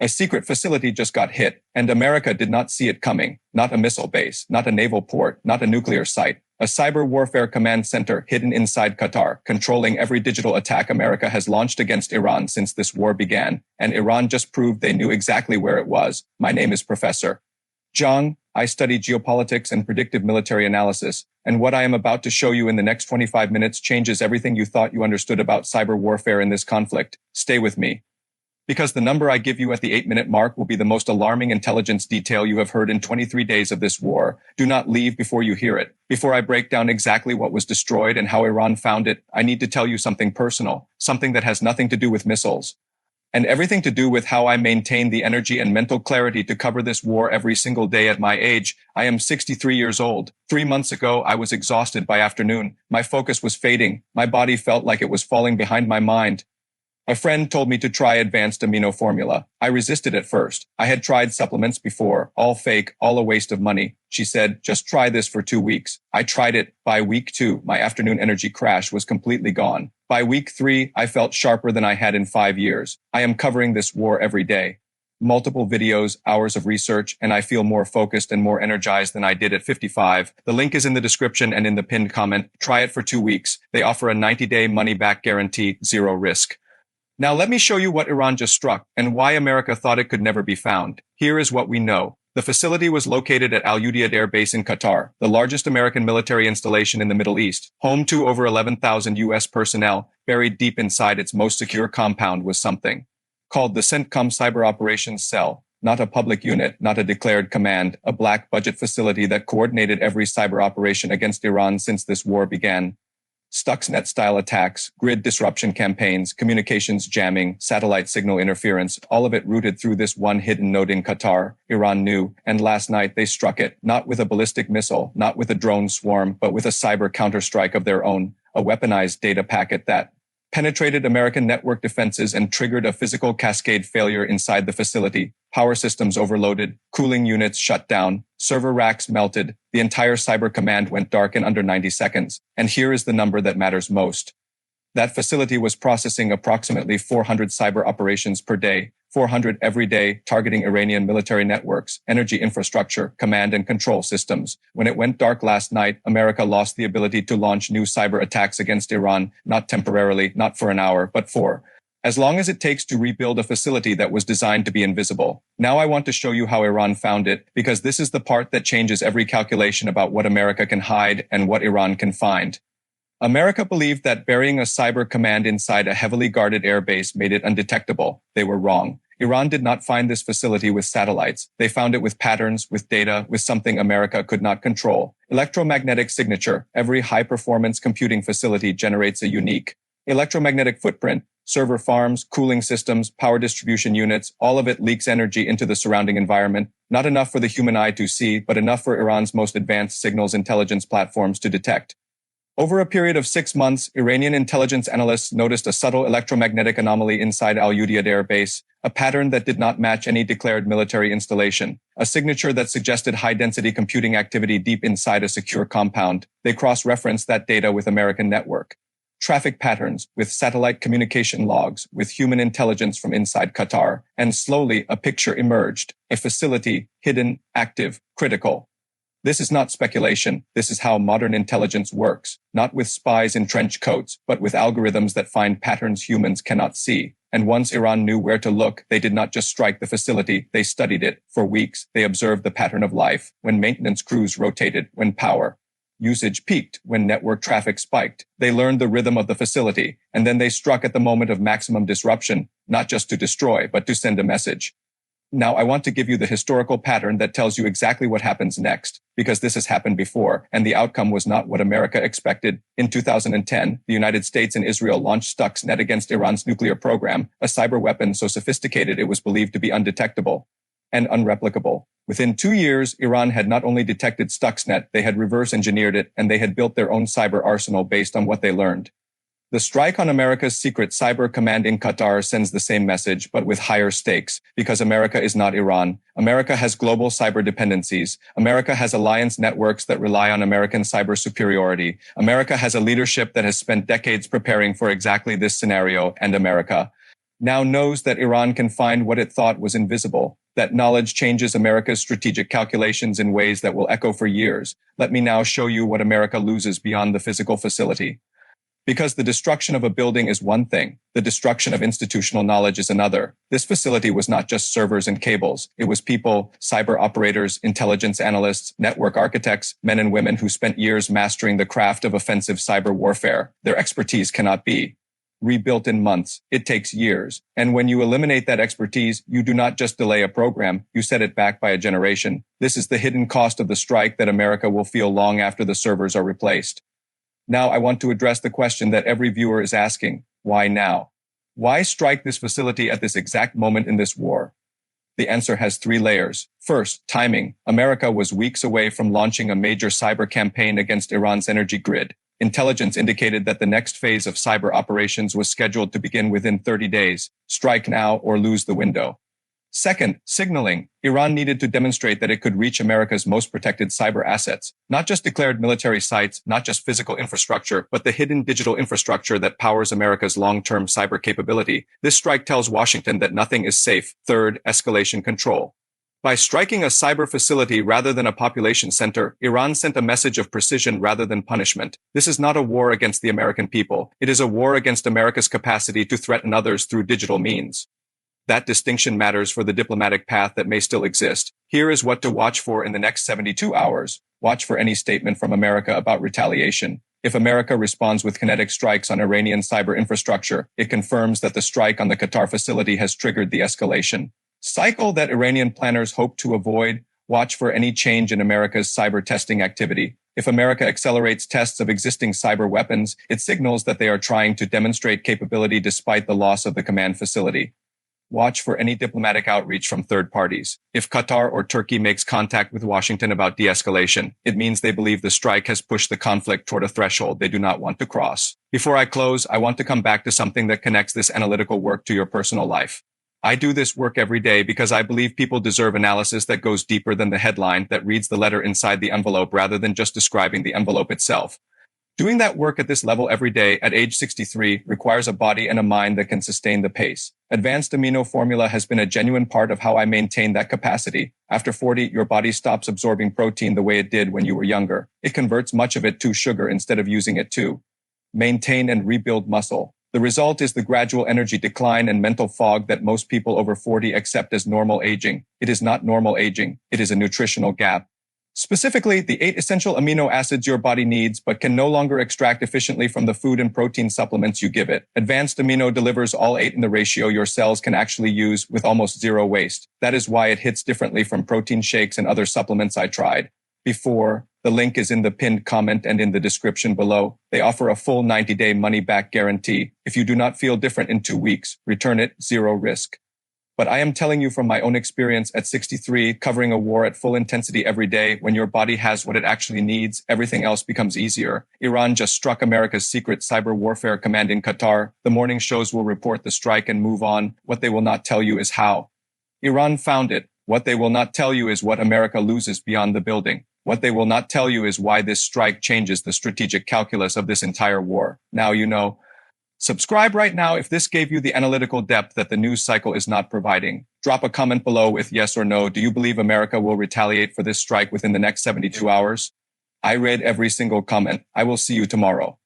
A secret facility just got hit, and America did not see it coming. Not a missile base, not a naval port, not a nuclear site. A cyber warfare command center hidden inside Qatar, controlling every digital attack America has launched against Iran since this war began. And Iran just proved they knew exactly where it was. My name is Professor Jiang. I study geopolitics and predictive military analysis. And what I am about to show you in the next 25 minutes changes everything you thought you understood about cyber warfare in this conflict. Stay with me, because the number I give you at the 8-minute mark will be the most alarming intelligence detail you have heard in 23 days of this war. Do not leave before you hear it. Before I break down exactly what was destroyed and how Iran found it, I need to tell you something personal, something that has nothing to do with missiles, and everything to do with how I maintain the energy and mental clarity to cover this war every single day at my age. I am 63 years old. 3 months ago, I was exhausted by afternoon. My focus was fading. My body felt like it was falling behind my mind. A friend told me to try advanced amino formula. I resisted at first. I had tried supplements before, all fake, all a waste of money. She said, just try this for 2 weeks. I tried it. By week 2, my afternoon energy crash was completely gone. By week 3, I felt sharper than I had in 5 years. I am covering this war every day. Multiple videos, hours of research, and I feel more focused and more energized than I did at 55. The link is in the description and in the pinned comment. Try it for 2 weeks. They offer a 90-day money-back guarantee, zero risk. Now let me show you what Iran just struck and why America thought it could never be found. Here is what we know. The facility was located at Al Udeid Air Base in Qatar, the largest American military installation in the Middle East. Home to over 11,000 U.S. personnel, buried deep inside its most secure compound was something called the CENTCOM Cyber Operations Cell. Not a public unit, not a declared command, a black budget facility that coordinated every cyber operation against Iran since this war began. Stuxnet-style attacks, grid disruption campaigns, communications jamming, satellite signal interference, all of it rooted through this one hidden node in Qatar. Iran knew, and last night they struck it, not with a ballistic missile, not with a drone swarm, but with a cyber counterstrike of their own, a weaponized data packet that penetrated American network defenses and triggered a physical cascade failure inside the facility. Power systems overloaded, cooling units shut down, server racks melted, the entire cyber command went dark in under 90 seconds. And here is the number that matters most. That facility was processing approximately 400 cyber operations per day, 400 every day, targeting Iranian military networks, energy infrastructure, command and control systems. When it went dark last night, America lost the ability to launch new cyber attacks against Iran, not temporarily, not for an hour, but for as long as it takes to rebuild a facility that was designed to be invisible. Now I want to show you how Iran found it, because this is the part that changes every calculation about what America can hide and what Iran can find. America believed that burying a cyber command inside a heavily guarded airbase made it undetectable. They were wrong. Iran did not find this facility with satellites. They found it with patterns, with data, with something America could not control. Electromagnetic signature. Every high-performance computing facility generates a unique electromagnetic footprint. Server farms, cooling systems, power distribution units, all of it leaks energy into the surrounding environment. Not enough for the human eye to see, but enough for Iran's most advanced signals intelligence platforms to detect. Over a period of 6 months, Iranian intelligence analysts noticed a subtle electromagnetic anomaly inside Al Udeid Air Base, a pattern that did not match any declared military installation, a signature that suggested high-density computing activity deep inside a secure compound. They cross-referenced that data with American network traffic patterns, with satellite communication logs, with human intelligence from inside Qatar, and slowly a picture emerged, a facility, hidden, active, critical. This is not speculation. This is how modern intelligence works, not with spies in trench coats, but with algorithms that find patterns humans cannot see. And once Iran knew where to look, they did not just strike the facility, they studied it. For weeks, they observed the pattern of life, when maintenance crews rotated, when power usage peaked, when network traffic spiked. They learned the rhythm of the facility, and then they struck at the moment of maximum disruption, not just to destroy, but to send a message. Now, I want to give you the historical pattern that tells you exactly what happens next, because this has happened before, and the outcome was not what America expected. In 2010, the United States and Israel launched Stuxnet against Iran's nuclear program, a cyber weapon so sophisticated it was believed to be undetectable and unreplicable. Within 2 years, Iran had not only detected Stuxnet, they had reverse engineered it, and they had built their own cyber arsenal based on what they learned. The strike on America's secret cyber command in Qatar sends the same message, but with higher stakes, because America is not Iran. America has global cyber dependencies. America has alliance networks that rely on American cyber superiority. America has a leadership that has spent decades preparing for exactly this scenario, and America now knows that Iran can find what it thought was invisible. That knowledge changes America's strategic calculations in ways that will echo for years. Let me now show you what America loses beyond the physical facility. Because the destruction of a building is one thing, the destruction of institutional knowledge is another. This facility was not just servers and cables. It was people, cyber operators, intelligence analysts, network architects, men and women who spent years mastering the craft of offensive cyber warfare. Their expertise cannot be rebuilt in months. It takes years. And when you eliminate that expertise, you do not just delay a program, you set it back by a generation. This is the hidden cost of the strike that America will feel long after the servers are replaced. Now I want to address the question that every viewer is asking. Why now? Why strike this facility at this exact moment in this war? The answer has three layers. First, timing. America was weeks away from launching a major cyber campaign against Iran's energy grid. Intelligence indicated that the next phase of cyber operations was scheduled to begin within 30 days. Strike now or lose the window. Second, signaling. Iran needed to demonstrate that it could reach America's most protected cyber assets, not just declared military sites, not just physical infrastructure, but the hidden digital infrastructure that powers America's long-term cyber capability. This strike tells Washington that nothing is safe. Third, escalation control. By striking a cyber facility rather than a population center, Iran sent a message of precision rather than punishment. This is not a war against the American people. It is a war against America's capacity to threaten others through digital means. That distinction matters for the diplomatic path that may still exist. Here is what to watch for in the next 72 hours. Watch for any statement from America about retaliation. If America responds with kinetic strikes on Iranian cyber infrastructure, it confirms that the strike on the Qatar facility has triggered the escalation cycle that Iranian planners hope to avoid. Watch for any change in America's cyber testing activity. If America accelerates tests of existing cyber weapons, it signals that they are trying to demonstrate capability despite the loss of the command facility. Watch for any diplomatic outreach from third parties. If Qatar or Turkey makes contact with Washington about de-escalation, it means they believe the strike has pushed the conflict toward a threshold they do not want to cross. Before I close, I want to come back to something that connects this analytical work to your personal life. I do this work every day because I believe people deserve analysis that goes deeper than the headline, that reads the letter inside the envelope rather than just describing the envelope itself. Doing that work at this level every day at age 63 requires a body and a mind that can sustain the pace. Advanced amino formula has been a genuine part of how I maintain that capacity. After 40, your body stops absorbing protein the way it did when you were younger. It converts much of it to sugar instead of using it to maintain and rebuild muscle. The result is the gradual energy decline and mental fog that most people over 40 accept as normal aging. It is not normal aging. It is a nutritional gap. Specifically, the 8 essential amino acids your body needs but can no longer extract efficiently from the food and protein supplements you give it. Advanced Amino delivers all 8 in the ratio your cells can actually use with almost zero waste. That is why it hits differently from protein shakes and other supplements I tried before. The link is in the pinned comment and in the description below. They offer a full 90-day money-back guarantee. If you do not feel different in 2 weeks, return it, zero risk. But I am telling you from my own experience at 63, covering a war at full intensity every day, when your body has what it actually needs, everything else becomes easier. Iran just struck America's secret cyber warfare command in Qatar. The morning shows will report the strike and move on. What they will not tell you is how Iran found it. What they will not tell you is what America loses beyond the building. What they will not tell you is why this strike changes the strategic calculus of this entire war. Now you know. Subscribe right now if this gave you the analytical depth that the news cycle is not providing. Drop a comment below with yes or no. Do you believe America will retaliate for this strike within the next 72 hours? I read every single comment. I will see you tomorrow.